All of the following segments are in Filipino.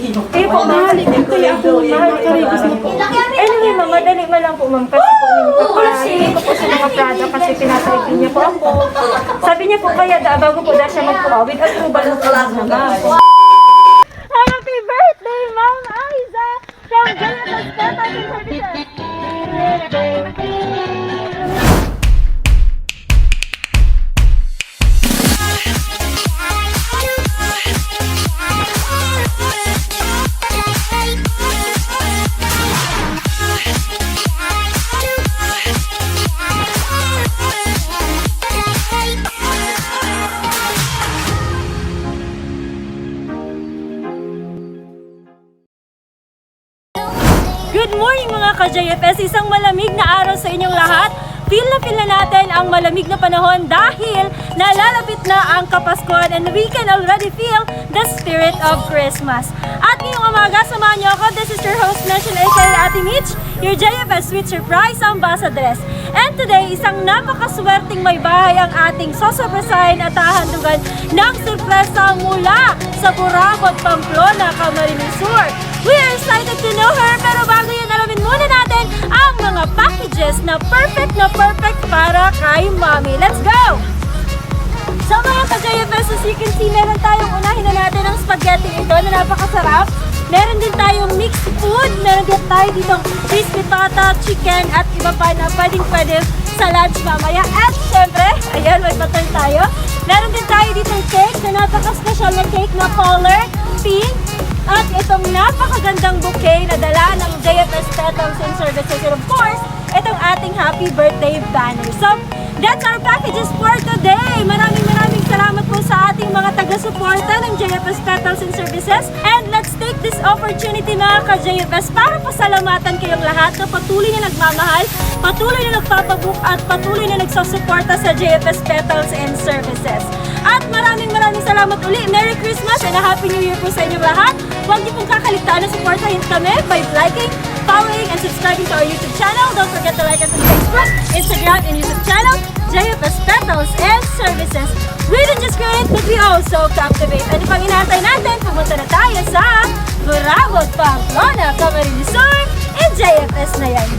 Kaya po, mahal. Kaya ako, mahal. Karibos na po. Anyway, ma'am, madali ma lang po, ma'am. Kasi po, hindi ko po sa mga product kasi pinasaypin niya po ako. Sabi niya po, kaya bago po siya magpo-awit at trubal mo po naman. Happy birthday, Ma'am Aiza! From Jonathan Stefan Services! Good morning mga ka-JFS! Isang malamig na araw sa inyong lahat. Feel na natin ang malamig na panahon dahil nalalapit na ang Kapaskuhan and we can already feel the spirit of Christmas. At ngayong umaga, samahan niyo ako. This is your host, National Ate Mitch, your JFS Sweet Surprise Ambassadress. And today, isang napakaswerteng may bahay ang ating sosurpresahin at hahandugan ng sorpresa mula sa Burabot, Pamplona, Camarines Sur. We are excited to know her, pero bago yun, alamin muna natin ang mga packages na perfect para kay Mommy. Let's go! So mga ka-JFS, as you can see, meron tayong unahin na natin ang spaghetti ito na napakasarap. Meron din tayong mixed food, meron din tayo ditong crispy pata, chicken at iba pa na pwede sa lunch mamaya. At syempre, ayan, may pattern tayo. Meron din tayo ditong cake na napaka-special na cake na color pink. At itong napakagandang bouquet na dala ng JFS Petals and Services. And of course, itong ating happy birthday banner. So, that's our packages for today. Maraming salamat po sa ating mga taga-suporta ng JFS Petals and Services. And let's take this opportunity mga ka-JFS para pasalamatan kayong lahat na patuloy na nagmamahal, patuloy na nagpapabook at patuloy na nagsusuporta sa JFS Petals and Services. At maraming salamat uli. Merry Christmas and a Happy New Year po sa inyong lahat. Huwag niyo pong kakaligtaan na supportahin kami by liking, following, and subscribing to our YouTube channel. Don't forget to like us on Facebook, Instagram, and YouTube channel, JFS Petals and Services. We don't just create, but we also captivate. Ano pang inaantay natin? Pumunta na tayo sa Burabot, Pamplona, Camarines Sur, and JFS na yan.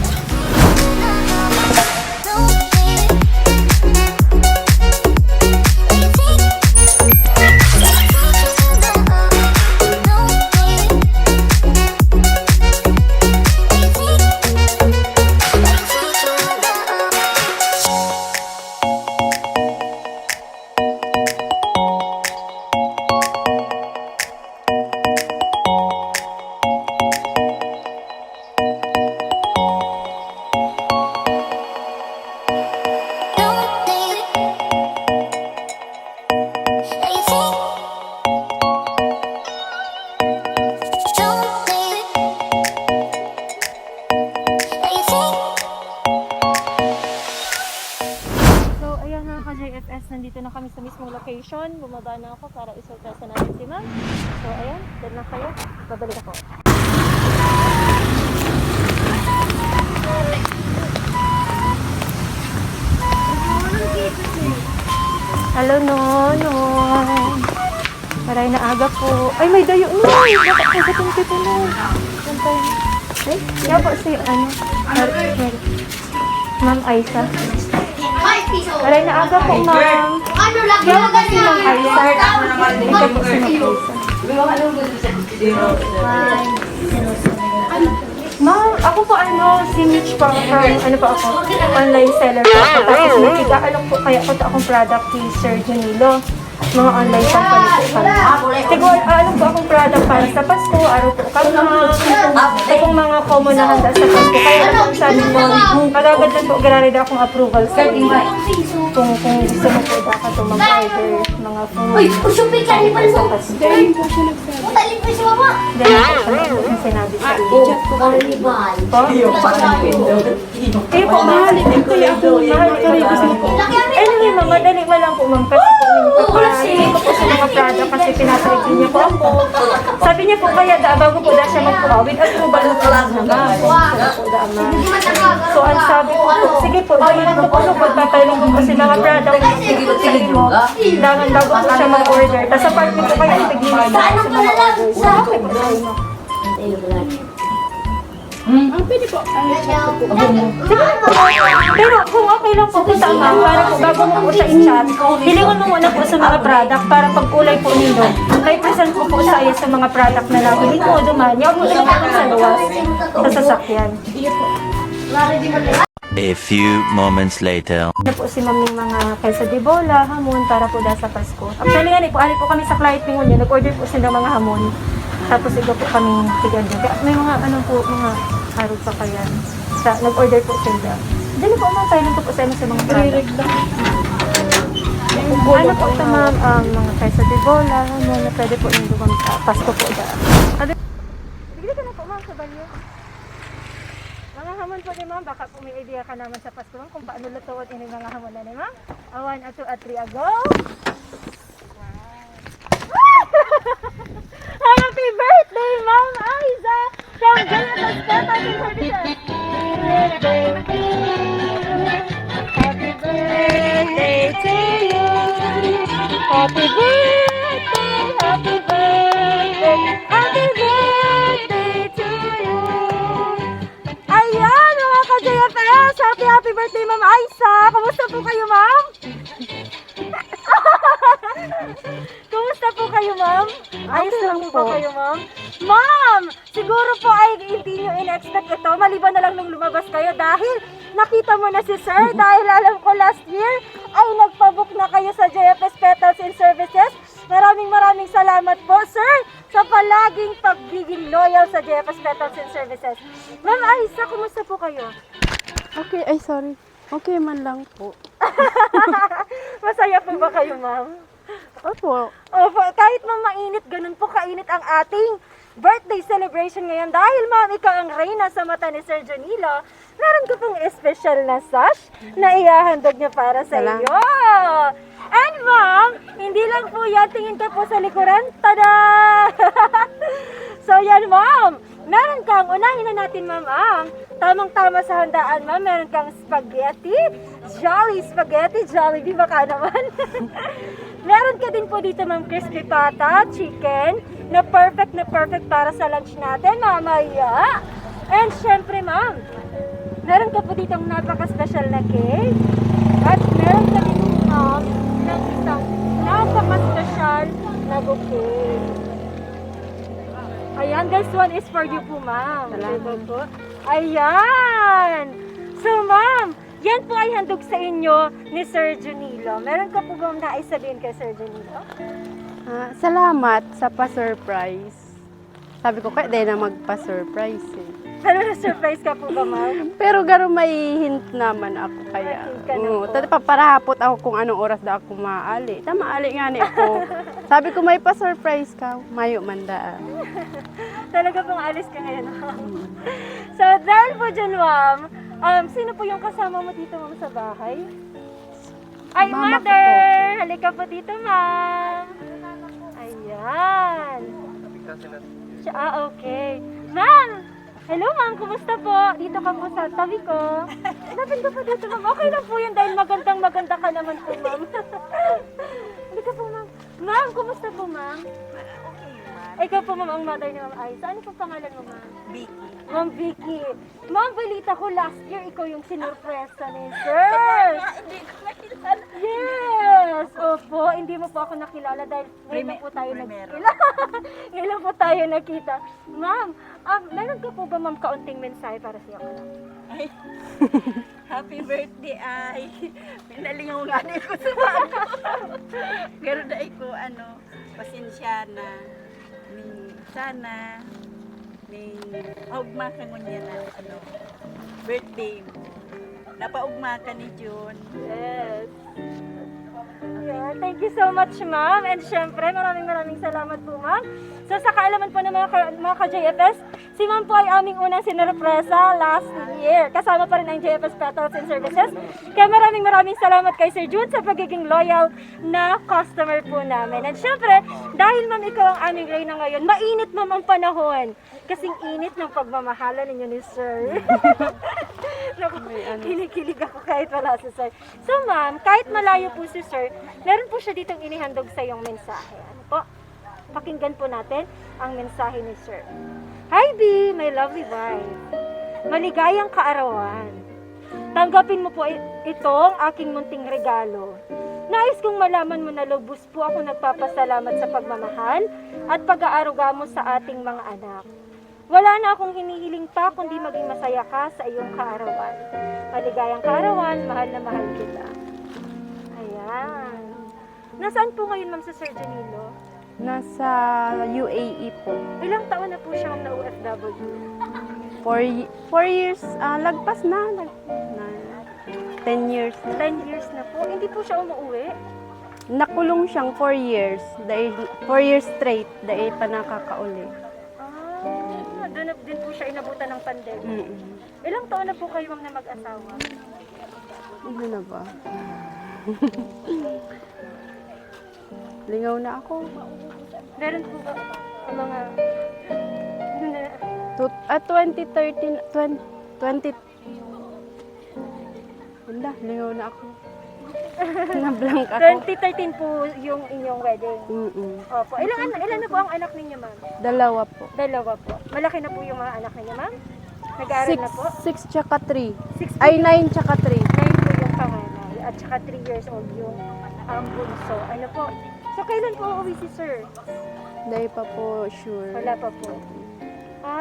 JFS, nandito na kami sa mismong location. Bumaba na ako para isurpresa natin si Ma'am. So, ayan, dyan na kayo. Babalik ako. Hello, Nonoy. Maray na aga po. Ay, may dayo. Noy! Bakit ko sa kumpito na? Ay, kaya po si, Ma'am Aiza. Maray na aga po, Ma'am. Kaya po si Ma'am Aiza. Ito po si Ma'am Aiza. Ma'am, ako po si Mitch po from, online seller po ako. Tapos nagkikaalam po kaya ako akong product kay Sir Junilo. Mga online company po kami. Siguro, po akong product para sa Pasko, araw po kami. Itong mga common na handa sa Pasko. Kaya po sabi mo, magagad lang po, garanid akong approval sa kung gusto mo po baka ito mag-order mga food. Uy, usupin ka, di ba sa Pasko? Dahil po siya nagsabi. Dahil po siya mama. Dahil po siya nagsabi. sinabi sa inyo. Po? Eh po, mahal. Kaya ako, mahal ka rin. Anyway, ma'am, madali mo lang po, ma'am. Kasi po, hindi ko po sa mga product kasi pinapaligin niya po ako. Sabi niya po, kaya bago po siya magpawid at po ba na po naman. So, ang sabi ko po, sige po, dahil po po, pagtataylang po kasi mga product, sige mo, kailangan bago po siya mag-order. Tapos sa part po kayo, tigilin sa mga orders. Okay po, dahil mo. Pwede po. Pero kung okay lang po sa ma'am, para po bago mo po siya i-chat, hilingon mo muna po sa mga product para pag kulay po nito. May present po po sa iyo sa mga product na nabili ko duman. Huwag mo ilapagin sa luwas sa sasakyan. A few moments later. Na po si ma'am yung mga kaysa de bola, hamon para po dahil sa Pasko. Actually nga po, ali po kami sa client ningon niya, nag-order po sila mga hamon. Tapos iba po kami tigan dyan. Kaya may mga ano po, mga harap pa kaya. Nag-order po sila. Dali po mga tayo po sa inyo sa mga product. Ano po ito ma'am, mga kaysa de bola, hamon na pwede po yung dumang Pasko po daan. Bigli ka na po ma'am sa balyo. Mga hamon po ni ma'am, baka po may idea ka naman sa Pasko ma'am kung paano lutuot ini mga hamon na ni ma'am. 1, 2, 3, go! Happy birthday, Ma'am Aiza! From Jonathan Stefan Services! Happy birthday to you! Happy birthday! Happy birthday! Happy birthday to you! Ayan, mga ka-JFS! Happy birthday, Ma'am Aiza! Kumusta po kayo, Ma'am? Kumusta po kayo, ma'am? Ayos lang po kayo, ma'am? Ma'am! Siguro po ay hindi nyo in-expect ito, maliban na lang nung lumabas kayo dahil nakita mo na si sir dahil alam ko last year ay nagpabook na kayo sa JFS Petals and Services. Maraming salamat po, sir, sa palaging pagiging loyal sa JFS Petals and Services. Ma'am Aiza, kumusta po kayo? Okay, ay sorry. Okay man lang po. Masaya po ba kayo, ma'am? Opo. Opo, kahit mainit, ganun po kainit ang ating birthday celebration ngayon. Dahil ma'am, ikaw ang reyna sa mata ni Sir Jonilo, meron ko pong special na sash na ihahandog niya para sa iyo. And ma'am, hindi lang po yan, tingin ka po sa likuran. Tada! So yan ma'am, meron kang, unahin na natin ma'am, tamang-tama sa handaan ma'am, meron kang spaghetti, Jolly Spaghetti, Jollibee baka naman. Meron ka din po dito ma'am crispy pata, chicken, na perfect para sa lunch natin mamaya. And syempre ma'am, meron ka po dito napaka-special na cake. At meron ka din ma'am ng isang napaka-special na bouquet. Ayan, this one is for you po ma'am. Salamat po. Ayan! So ma'am, yan po ay handog sa inyo ni Sir Jonilo. Meron ka po bang naisabihin kay Sir Jonilo? Salamat sa pa-surprise. Sabi ko, kaya dahil na magpa-surprise eh. Pero na-surprise ka po ba, ma'am? Pero gano'n may hint naman ako kaya. May hint ka na po. Tadi paparahapot ako kung anong oras da ako maali. Maali nga ni ako. Sabi ko, may pa-surprise ka. Mayo mandaan. Talaga pong alis ka ngayon, ma'am. So, dahil po dyan, ma'am, sino po yung kasama mo dito, ma'am, sa bahay? Ay, Mama ko mother! Halika po dito, ma'am. Ayan. Okay. Ma'am! Hello, ma'am. Kumusta po? Dito ka po sa tabi ko. Lapit ka po dito, ma'am. Okay lang po yun dahil maganda ka naman po, ma'am. Halika po, ma'am. Ma'am, kumusta po, ma'am? Ikaw po, ma'am, ang mother ni Ma'am Aiza. Ano po pangalan mo, ma'am? Vicky. Ma'am Vicky. Ma'am, balita ko last year ikaw yung sinurpresa ni Sir. Hindi ko nakilala. Yes! Opo, hindi mo po ako nakilala dahil ngayon lang po tayo nagkilala. Ngayon lang po tayo nakita. Ma'am, meron ka po ba, ma'am, kaunting mensahe para sa iyo? Ay, happy birthday ay. Pinalingaw-lingaw ko sa bago. Pero dahil ko, pasensya na. Sana, maugma ka ngunya na, birthday mo. Napaugma ka ni June. Yes. Yeah, thank you so much, ma'am. And syempre, maraming salamat po, ma'am. So, sa kaalaman po ng mga ka-JFS, si ma'am po ay aming unang sinurpresa last year. Kasama pa rin ang JFS Petals and Services. Kaya maraming salamat kay Sir June sa pagiging loyal na customer po namin. And syempre, dahil ma'am ikaw ang aming reyna ngayon, mainit ma'am ang panahon. Kasing init ng pagmamahala ninyo ni Sir. Naku, kinikilig ako kahit wala si Sir. So ma'am, kahit malayo po si Sir, meron po siya ditong inihandog sa iyong mensahe. Ano po? Pakinggan po natin ang mensahe ni Sir. Hi B, my lovely wife. Maligayang kaarawan. Tanggapin mo po itong aking munting regalo. Nais kong malaman mo na lubos po ako nagpapasalamat sa pagmamahal at pag-aaruga mo sa ating mga anak. Wala na akong hinihiling pa kundi maging masaya ka sa iyong kaarawan. Maligayang kaarawan, mahal na mahal kita. Ayan. Nasaan po ngayon, ma'am, sa Sir Janilo? Nasa UAE po. Ilang taon na po siya na OFW? 4 years, lagpas na. 10 years. 10 years na po. Hindi po siya umuwi? Nakulong siyang 4 years. Dahil 4 years straight. Dahil pa nakakauli. Doon na din po siya inabutan ng pandemic. Mm-mm. Ilang taon na po kayo, ma'am, na mag-asawa? Ano na ba? Lingaw na ako. Meron po ba ang mga... 2013, 20... Wala, lingaw na ako. Na-blank ako. 2013 po yung inyong wedding. Mm-mm. Opo. Ilan na po ang anak ninyo, ma'am? 2 po. 2 po. Malaki na po yung mga anak ninyo, ma'am? Nag-aaral na po? 6 tsaka 3. 6 Ay, 9 tsaka 3. 9 po yung panganay. At saka 3 years old yung bunso. Ano po? So, kailan po uuwi si sir? Dahil pa po sure. Wala pa po.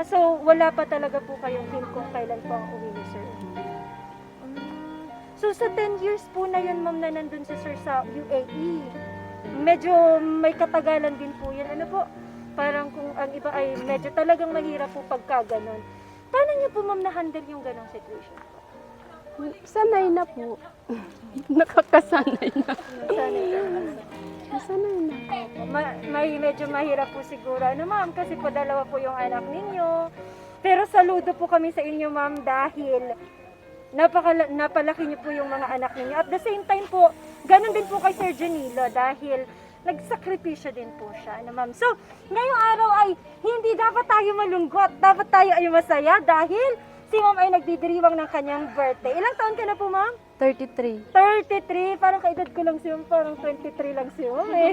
So, wala pa talaga po kayong hint kung kailan po ang uwi ni sir. So, sa 10 years po na yun, ma'am, na nandun si sir sa UAE, medyo may katagalan din po yun. Ano po? Parang kung ang iba ay medyo talagang mahirap po pagka ganon. Paano niyo po, ma'am, na-handle yung ganong situation? Sanay na po. Nakakasanay na. Sanay ka. Sanay na. May medyo mahirap po siguro, ano, ma'am, kasi po 2 po yung anak ninyo. Pero saludo po kami sa inyo, ma'am, dahil napalaki niyo po yung mga anak ninyo. At the same time po, ganun din po kay Sir Janilo dahil nagsakripisyo din po siya, ano, ma'am. So, ngayong araw ay hindi dapat tayo malungkot, dapat tayo ay masaya dahil si ma'am ay nagdidiriwang ng kanyang birthday. Ilang taon ka na po, ma'am? 33. 33, parang kaedad ko lang si ma'am, parang 23 lang si ma'am eh.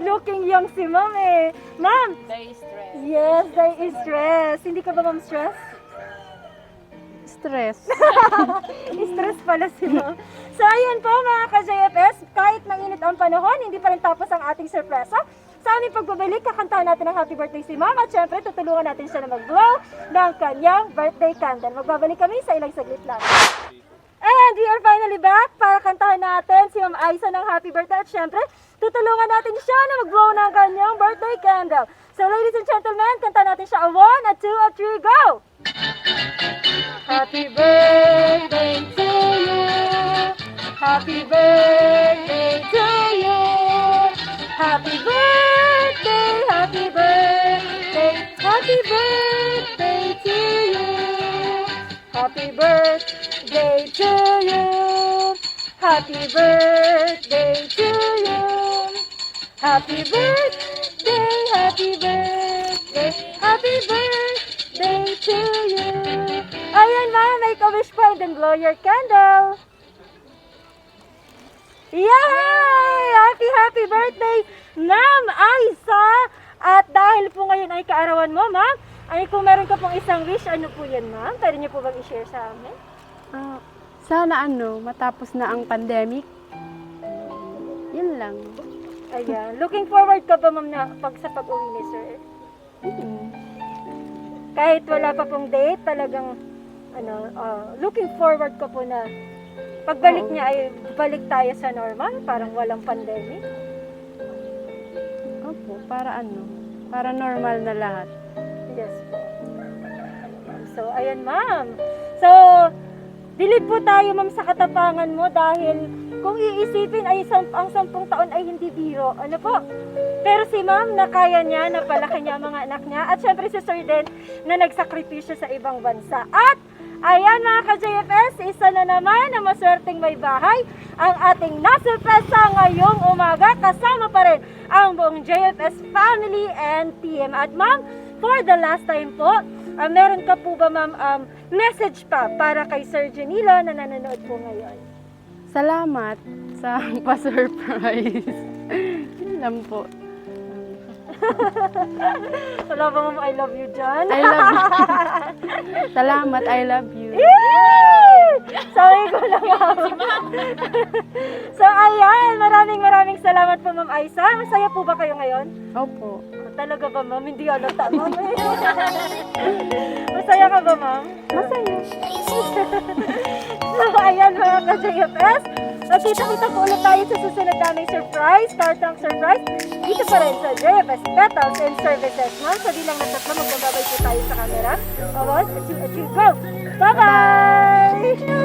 Looking young si ma'am eh. Ma'am! Very stressed. Yes, there is stress. Hindi ka ba, ma'am, stress? Stress. Stress pala si ma'am. So ayun po mga ka-JFS, kahit mainit ang panahon, hindi pa rin tapos ang ating sorpresa. Sa aming pagbabalik, kakantahan natin ang happy birthday si ma'am at syempre tutulungan natin siya na mag-blow ng kanyang birthday candle. Magbabalik kami sa ilang saglit lang. And we are finally back para kantahan natin si Ma'am Aiza ng happy birthday at syempre tutulungan natin siya na mag-blow ng kanyang birthday candle. So ladies and gentlemen, kantahan natin siya a 1, a 2, a 3, go! Happy birthday to you. Happy birthday to you. Happy birthday, happy birthday, happy birthday to you. Happy birthday to you. Happy birthday to you. Happy birthday, happy birthday, happy birthday to you. Ayan, ma'am, make a wish po and then blow your candle. Yay! Happy birthday, Ma'am Aiza! At dahil po ngayon ay kaarawan mo, ma'am, ay kung meron ka pong isang wish, ano po yan, ma'am? Pwede niyo po bang i-share sa amin? Sana matapos na ang pandemic. Yun lang. Ayan. Looking forward ka ba, ma'am, na sa pag-uwi ni sir? Kahit wala pa pong date, talagang looking forward ka po na pagbalik niya ay balik tayo sa normal, parang walang pandemic. Opo, para para normal na lahat. Yes po. So, ayan, ma'am. So, Dilid po tayo, ma'am, sa katapangan mo dahil kung iisipin ay ang 10 taon ay hindi biro. Ano po? Pero si ma'am, nakaya niya, napalaki niya ang mga anak niya. At syempre si Sir din na nagsakripisyo sa ibang bansa. At ayan mga ka-JFS, isa na naman na maswerteng may bahay ang ating nasurpresa ngayong umaga. Kasama pa rin ang buong JFS family and team. At ma'am, for the last time po, meron ka po ba ma'am message pa para kay Sir Janilo na nanonood po ngayon? Salamat sa pa-surprise. Yun lang po. Wala ba ma'am, I love you dyan? I love you. Salamat, I love you. Sabi ko na nga. So ayan, maraming salamat po ma'am Aisa. Masaya po ba kayo ngayon? Opo. Talaga ba ma'am? Hindi halata ma'am. Masaya ka ba ma'am? Masaya. So ayan mga ka-JFS, nakita-kita po ulit tayo sa susunod naming surprise, Star Trunk surprise, dito pa rin sa JFS Petals and Services. Ma'am, sa di lang na tatlo, magbababay po tayo sa camera. 1, 2, 3, go! Bye-bye!